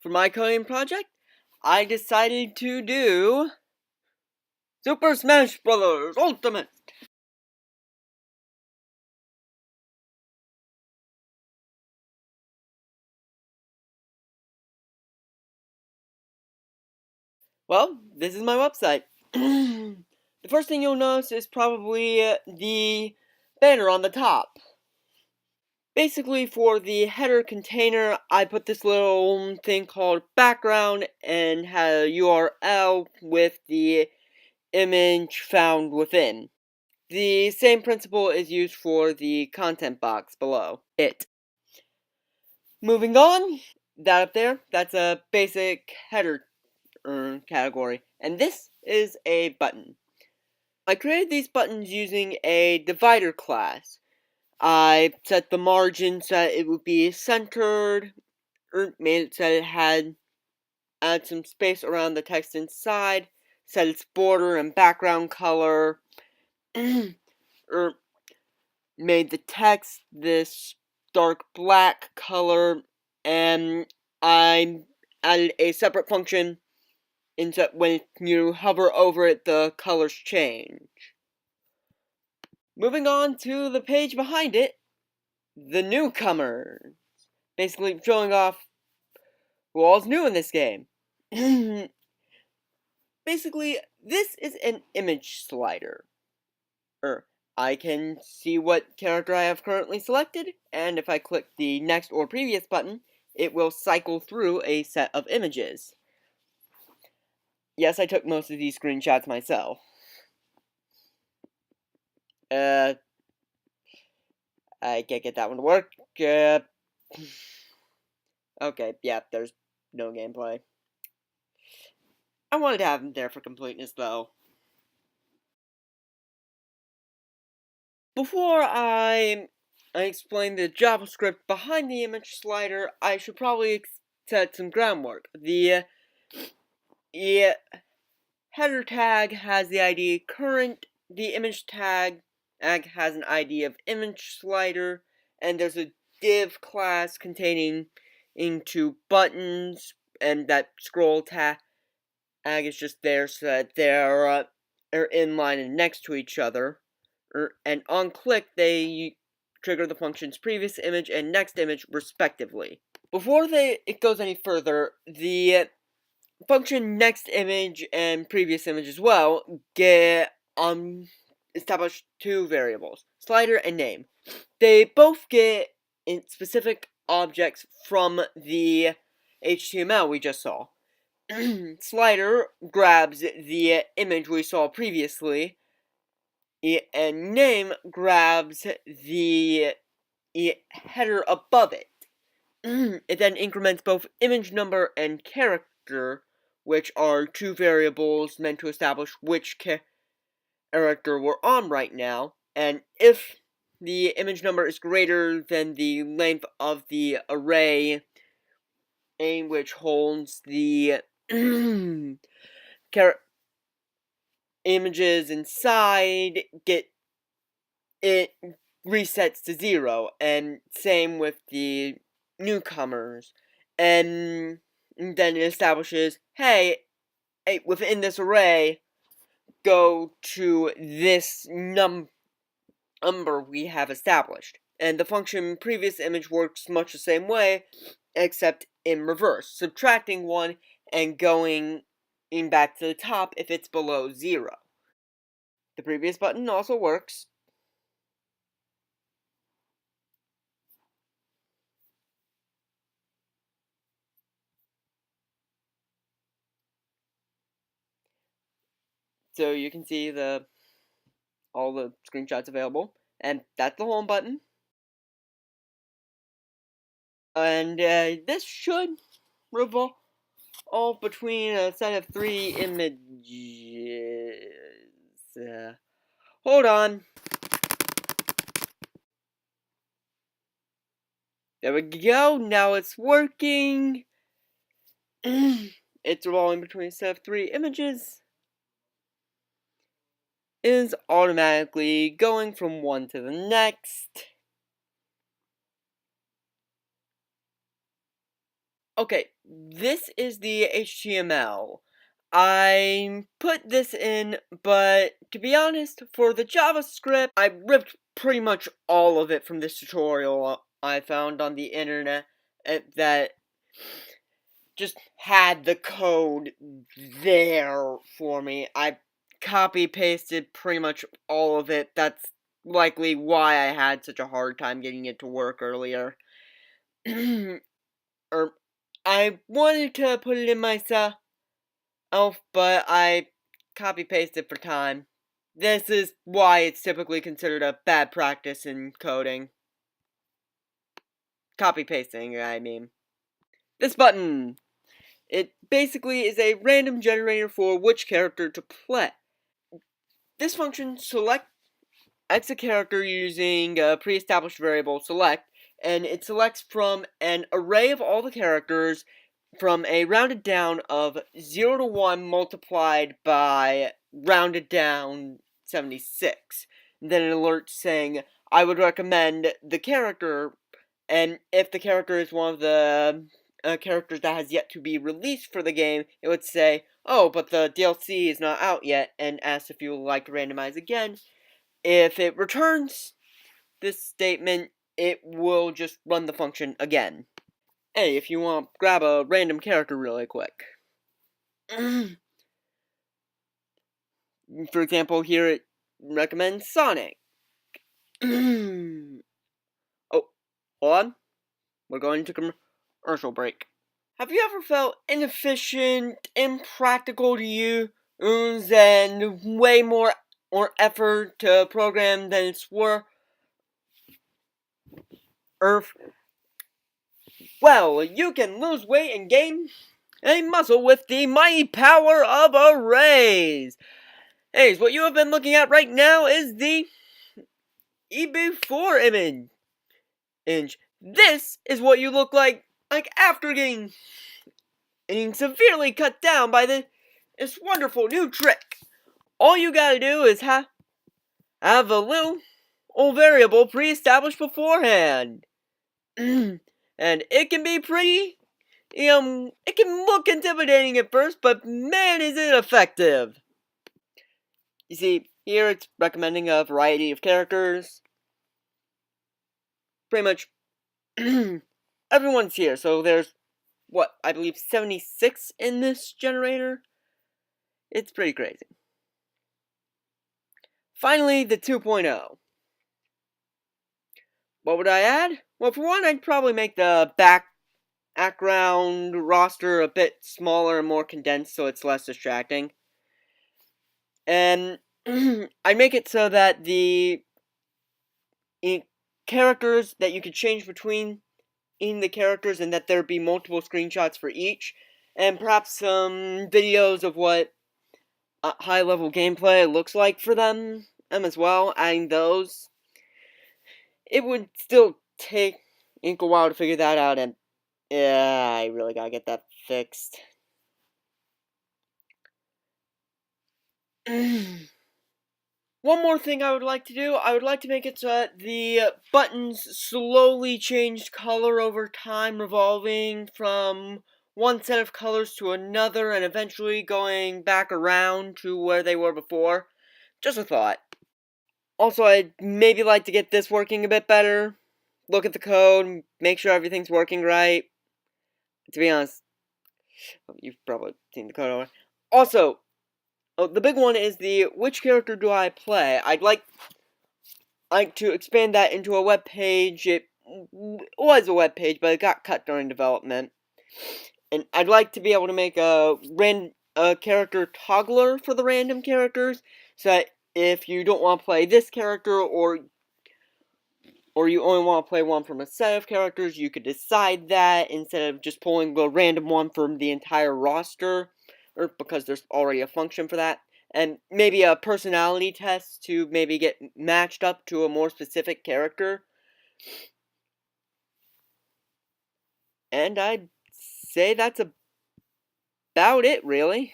For my coding project, I decided to do Super Smash Bros. Ultimate. Well, this is my website. The first thing you'll notice is probably the banner on the top. Basically, for the header container, I put this little thing called background and had a URL with the image found within. The same principle is used for the content box below it. Moving on, that up there, that's a basic header category, and this is a button. I created these buttons using a divider class. I set the margin so that it would be centered, or made it so that it had some space around the text inside, set its border and background color, or made the text this dark black color, and I added a separate function in that when you hover over it, the colors change. Moving on to the page behind it, the newcomers. Basically showing off who all's new in this game. Basically, this is an image slider. I can see what character I have currently selected, and if I click the next or previous button, it will cycle through a set of images. Yes, I took most of these screenshots myself. I can't get that one to work. Okay, yeah, there's no gameplay. I wanted to have them there for completeness, though. Before I explain the JavaScript behind the image slider, I should probably set some groundwork. The header tag has the ID current, the image tag has an ID of image slider, and there's a div class containing into buttons, and that scroll tag is just there so that they're in line and next to each other. And on click, they trigger the functions previous image and next image respectively. Before it goes any further, the function next image and previous image as well get establish two variables, slider and name. They both get specific objects from the HTML we just saw. Slider grabs the image we saw previously, and name grabs the header above it. It then increments both image number and character, which are two variables meant to establish which character we're on right now, and if the image number is greater than the length of the array in which holds the images inside, it resets to 0, and same with the newcomers, and then it establishes, hey, within this array, go to this number we have established. And the function previous image works much the same way, except in reverse, subtracting 1 and going back to the top if it's below 0. The previous button also works. So you can see all the screenshots available, and that's the home button. And this should revolve between a set of 3 images. Hold on. There we go. Now it's working. It's revolving between a set of 3 images. Is automatically going from one to the next. Okay, this is the HTML. I put this in, but to be honest, for the JavaScript, I ripped pretty much all of it from this tutorial I found on the internet that just had the code there for me. I copy-pasted pretty much all of it. That's likely why I had such a hard time getting it to work earlier. Or I wanted to put it in myself, but I copy-pasted for time. This is why it's typically considered a bad practice in coding. Copy-pasting, I mean. This button! It basically is a random generator for which character to play. This function selects a character using a pre-established variable select, and it selects from an array of all the characters from a rounded down of 0 to 1 multiplied by rounded down 76. Then an alert saying, I would recommend the character, and if the character is one of the characters that has yet to be released for the game, it would say, oh, but the DLC is not out yet, and ask if you would like to randomize again. If it returns this statement, it will just run the function again. Hey, if you want to grab a random character really quick. For example, here it recommends Sonic. Oh, hold on. We're going to commercial break. Have you ever felt inefficient, impractical to use, and way more effort to program than it's worth? Well, you can lose weight and gain a muscle with the mighty power of arrays. Hey, what you have been looking at right now is the EB4 image. This is what you look like after getting severely cut down by this wonderful new trick. All you gotta do is have a little old variable pre-established beforehand. And it can be pretty, it can look intimidating at first, but man is it effective. You see, here it's recommending a variety of characters. Pretty much everyone's here, so there's, what, I believe 76 in this generator? It's pretty crazy. Finally, the 2.0. What would I add? Well, for one, I'd probably make the background roster a bit smaller and more condensed so it's less distracting. And I'd make it so that the characters that you could change between the characters and that there'd be multiple screenshots for each. And perhaps some videos of what high-level gameplay looks like for them as well, adding those. It would still take a while to figure that out, and yeah, I really gotta get that fixed. One more thing I would like to do, I would like to make it so that the buttons slowly change color over time, revolving from one set of colors to another, and eventually going back around to where they were before. Just a thought. Also, I'd maybe like to get this working a bit better. Look at the code, make sure everything's working right. To be honest, you've probably seen the code already. Also, the big one is the which character do I play? I'd like to expand that into a web page. It was a web page, but it got cut during development. And I'd like to be able to make a character toggler for the random characters, so that if you don't want to play this character, or you only want to play one from a set of characters, you could decide that instead of just pulling the random one from the entire roster, or because there's already a function for that. And maybe a personality test to maybe get matched up to a more specific character. And I'd say that's about it, really.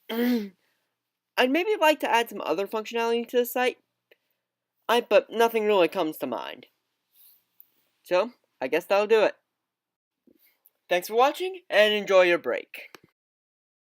I'd maybe like to add some other functionality to the site, but nothing really comes to mind. So, I guess that'll do it. Thanks for watching, and enjoy your break.